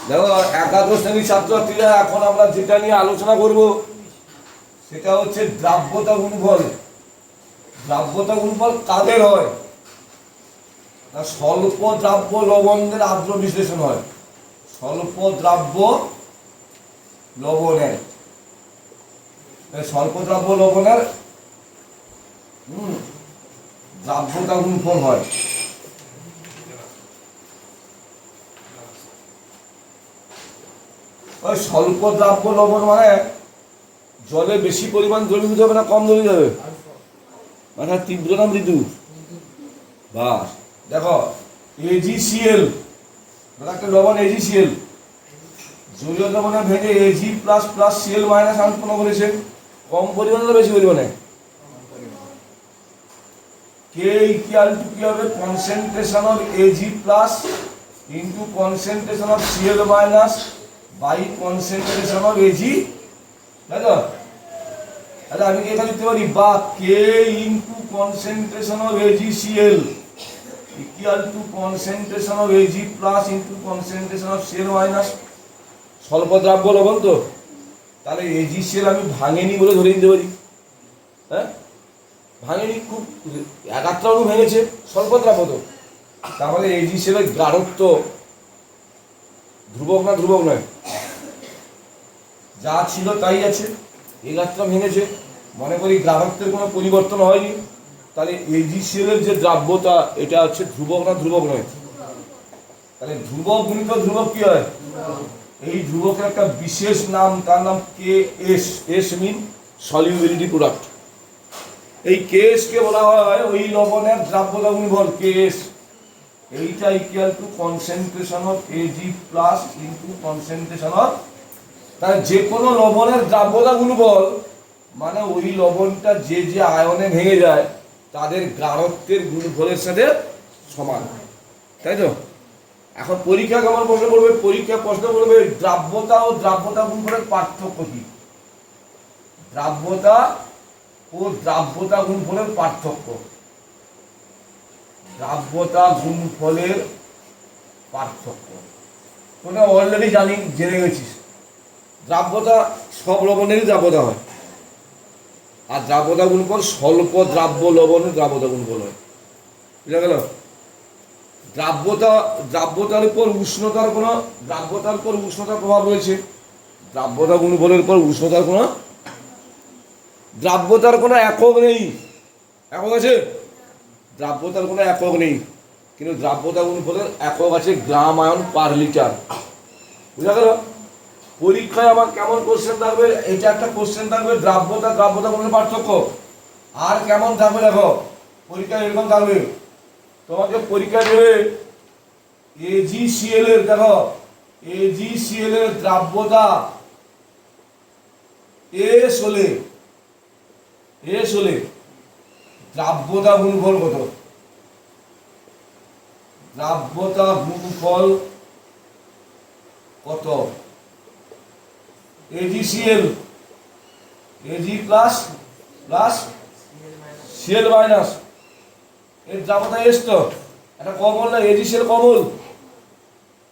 দেখো একাদশ শ্রেণীর ছাত্রছাত্রীরা এখন আমরা যেটা নিয়ে আলোচনা করব সেটা হচ্ছে দ্রাব্যতা গুণফল। দ্রাব্যতা গুণফল কাদের হয়? না, স্বল্প দ্রাব্য লবণের আর্দ্র বিশ্লেষণ হয়। স্বল্প দ্রাব্য লবণের স্বল্প দ্রাব্য লবণের দ্রাব্যতা গুণফল হয়। ওই স্বল্প দ্রাব্য লবণ মানে জলে বেশি পরিমাণ দ্রবীভূত হবে না কম দ্রবীভূত হবে, মানে তীব্র না মৃদু? বাস দেখো AgCl একটা লবণ AgCl জলীয় দ্রবণে ভেঙে Ag plus plus Cl minus উৎপন্ন করেছে, কম পরিমাণে না বেশি পরিমাণে? K ইকুয়াল টু কি হবে? Concentration of Ag plus into concentration of Cl minus by concentration of Ag, তাই তো? তাহলে আমি কি এখানে লিখতে পারি বা K into concentration of AgCl equal to concentration of Ag plus into concentration of Cl minus. স্বল্প দ্রাব্য লবণ তো, তাহলে AgCl আমি ভাঙেনি বলে ধরে নিতে পারি। হ্যাঁ, ভাঙেনি, খুব একাত্রা অণু ভেঙেছে, স্বল্প দ্রাব্য তো, তাহলে AgCl এর গাঢ়ত্ব ধ্রুবক না ধ্রুবক নয়? যা ছিল তাই আছে, একাত্রা ভেঙেছে, মনে করি গাঢ়ত্বের কোনো পরিবর্তন হয়নি, তাহলে AgCl এর যে দ্রাব্যতা এটা হচ্ছে ধ্রুবক না ধ্রুবক নয়? তাহলে ধ্রুবক গুণিত ধ্রুবক কি হয়? এই ধ্রুবকের একটা বিশেষ নাম, তার নাম Ks। এস মিন সলিউবিলিটি প্রোডাক্ট। এই Ks কে বলা হয় ওই লবণের দ্রাব্যতা গুণফল Ks। এইটা equal to concentration of Ag plus into concentration of, তাহলে যে কোনো লবণের দ্রাব্যতা গুণফল মানে ওই লবণটা যে যে আয়নে ভেঙে যায় তাদের গাঢ়ত্বের গুণফলের সাথে সমান, তাই তো? এখন পরীক্ষা কেমন প্রশ্ন করবে? পরীক্ষা প্রশ্ন করবে দ্রাব্যতা ও দ্রাব্যতা গুণফলের পার্থক্য কি? দ্রাব্যতা ও দ্রাব্যতা গুণফলের পার্থক্য। দ্রাব্যতা গুণফলের পার্থক্য তোমরা অলরেডি জেনে গেছিস। দ্রাব্যতা সব লবণেরই দ্রাব্যতা হয়, আর দ্রাব্যতা গুণফল স্বল্প দ্রাব্য লবণের দ্রাব্যতা গুণফল হয়। বুঝা গেল? দ্রাব্যতার উপর উষ্ণতার কোনো প্রভাব রয়েছে, দ্রাব্যতা গুণফলের উপর উষ্ণতার দ্রাব্যতার কোনো একক নেই। একক আছে? দ্রাব্যতার কোনো একক নেই, কিন্তু দ্রাব্যতা গুণফলের একক আছে গ্রাম আয়ন পার লিটার। বুঝা গেল? পরীক্ষায় আমার কেমন কোশ্চেন থাকবে? এটা একটা কোশ্চেন থাকবে দ্রাব্যতা গুণের পার্থক্য। আর কেমন থাকবে দেখো পরীক্ষায় এরকম থাকবে, তোমাকে পরীক্ষা দেবে AgCl এর, দেখো AgCl এর দ্রাব্যতা S হলে দ্রাব্যতা গুণফল কত? দ্রাব্যতা গুণফল কত? AgCl Ag plus plus Cl minus, এর দ্রাব্যতা S তো, এটা কমল না? AgCl কমল,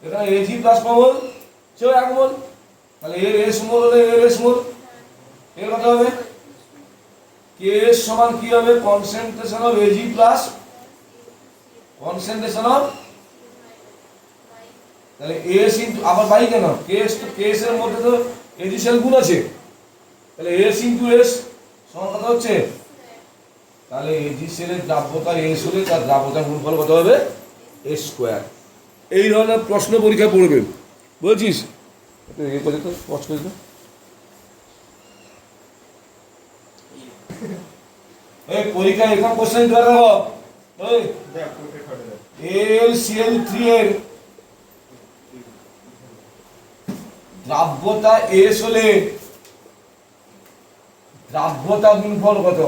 এখানে Ag প্লাস কমল, সেও এক মোল, তাহলে এর S মোল হলে এর S মোল, এর কত হবে? Ks সমান কি হবে? Concentration of Ag plus concentration of, তাহলে S ইনটু আবার বাই কেন? Ks তো Ks এর মধ্যে তো AgCl গুণ আছে, তাহলে S ইনটু S সমান কত হচ্ছে? তাহলে AgCl এর দ্রাব্যতা S হলে তার দ্রাব্যতা গুণফল কত হবে? S square. এই ধরনের প্রশ্ন পরীক্ষা পড়বে, বুঝছিস? প্রশ্ন এই পরীক্ষা এরকম কোশ্চেন দিতে পারবো। AlCl3 এর দ্রাব্যতা S হলে দ্রাব্যতা গুণফল কত?